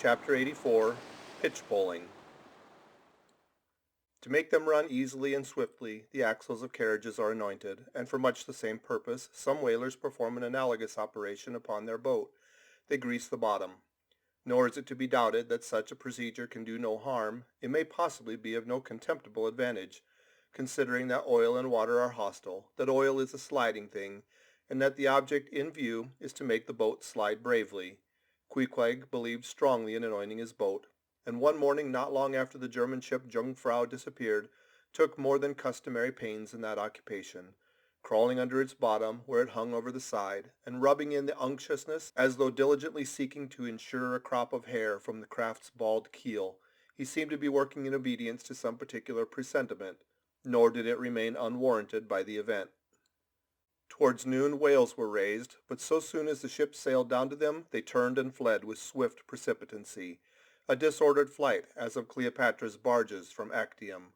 Chapter 84, Pitchpoling. To make them run easily and swiftly, the axles of carriages are anointed, and for much the same purpose, some whalers perform an analogous operation upon their boat. They grease the bottom. Nor is it to be doubted that such a procedure can do no harm. It may possibly be of no contemptible advantage, considering that oil and water are hostile, that oil is a sliding thing, and that the object in view is to make the boat slide bravely. Queequeg believed strongly in anointing his boat, and one morning not long after the German ship Jungfrau disappeared, took more than customary pains in that occupation, crawling under its bottom where it hung over the side, and rubbing in the unctuousness as though diligently seeking to ensure a crop of hair from the craft's bald keel. He seemed to be working in obedience to some particular presentiment, nor did it remain unwarranted by the event. Towards noon whales were raised, but so soon as the ship sailed down to them, they turned and fled with swift precipitancy, a disordered flight, as of Cleopatra's barges from Actium.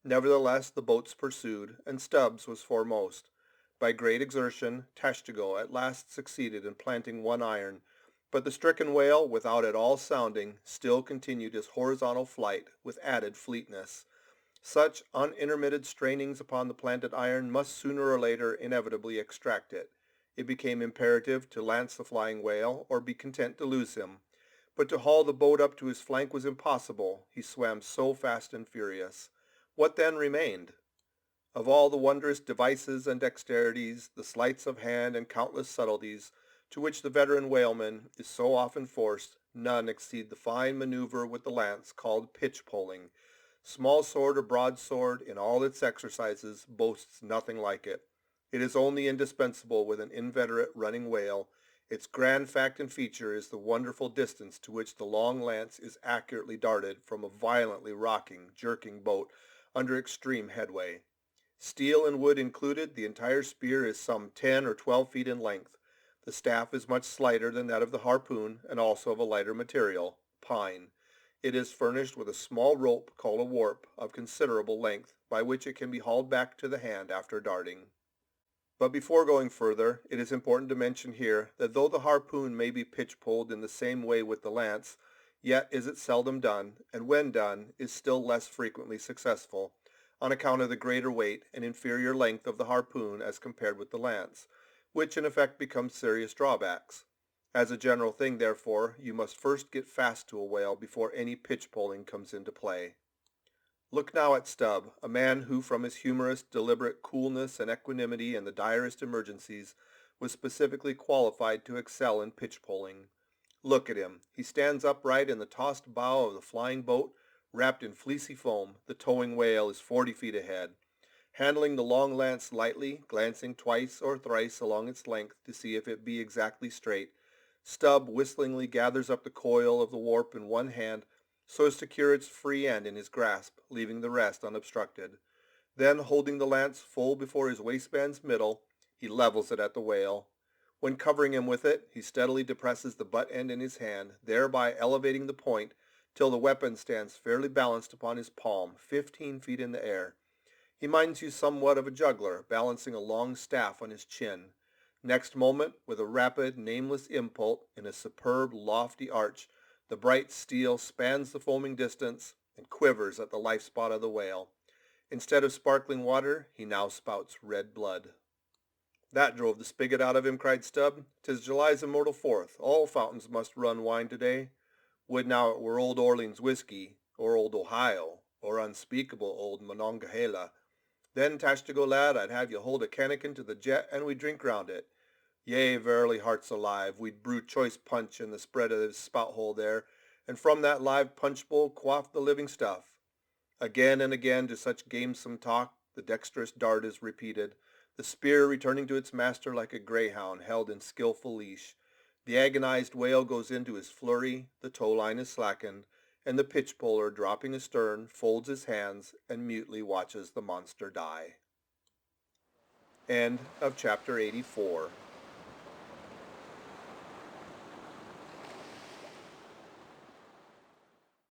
Nevertheless the boats pursued, and Stubbs was foremost. By great exertion, Tashtego at last succeeded in planting one iron, but the stricken whale, without at all sounding, still continued his horizontal flight with added fleetness. Such unintermitted strainings upon the planted iron must sooner or later inevitably extract it. It became imperative to lance the flying whale, or be content to lose him. But to haul the boat up to his flank was impossible, he swam so fast and furious. What then remained? Of all the wondrous devices and dexterities, the sleights of hand and countless subtleties, to which the veteran whaleman is so often forced, none exceed the fine maneuver with the lance called pitchpoling. Small sword or broadsword, in all its exercises, boasts nothing like it. It is only indispensable with an inveterate running whale. Its grand fact and feature is the wonderful distance to which the long lance is accurately darted from a violently rocking, jerking boat under extreme headway. Steel and wood included, the entire spear is some 10 or 12 feet in length. The staff is much slighter than that of the harpoon, and also of a lighter material, pine. It is furnished with a small rope called a warp of considerable length, by which it can be hauled back to the hand after darting. But before going further, it is important to mention here that though the harpoon may be pitch-poled in the same way with the lance, yet is it seldom done, and when done, is still less frequently successful, on account of the greater weight and inferior length of the harpoon as compared with the lance, which in effect becomes serious drawbacks. As a general thing, therefore, you must first get fast to a whale before any pitch-poling comes into play. Look now at Stubb, a man who from his humorous, deliberate coolness and equanimity in the direst emergencies was specifically qualified to excel in pitch-poling. Look at him. He stands upright in the tossed bow of the flying boat, wrapped in fleecy foam. The towing whale is 40 feet ahead. Handling the long lance lightly, glancing twice or thrice along its length to see if it be exactly straight, Stubb whistlingly gathers up the coil of the warp in one hand so as to secure its free end in his grasp, leaving the rest unobstructed. Then, holding the lance full before his waistband's middle, he levels it at the whale. When covering him with it, he steadily depresses the butt end in his hand, thereby elevating the point till the weapon stands fairly balanced upon his palm, 15 feet in the air. He minds you somewhat of a juggler, balancing a long staff on his chin. Next moment, with a rapid, nameless impulse in a superb, lofty arch, the bright steel spans the foaming distance and quivers at the life spot of the whale. Instead of sparkling water, he now spouts red blood. "That drove the spigot out of him," cried Stubb. "'Tis July's immortal 4th. All fountains must run wine today. Would now it were old Orleans whiskey, or old Ohio, or unspeakable old Monongahela. Then, Tashtego lad, I'd have you hold a cannikin to the jet, and we'd drink round it. Yea, verily, hearts alive, we'd brew choice punch in the spread of his spout-hole there, and from that live punch-bowl quaff the living stuff." Again and again to such gamesome talk the dexterous dart is repeated, the spear returning to its master like a greyhound held in skillful leash. The agonized whale goes into his flurry, the tow-line is slackened, and the pitch-poler, dropping astern, folds his hands and mutely watches the monster die. End of chapter 84.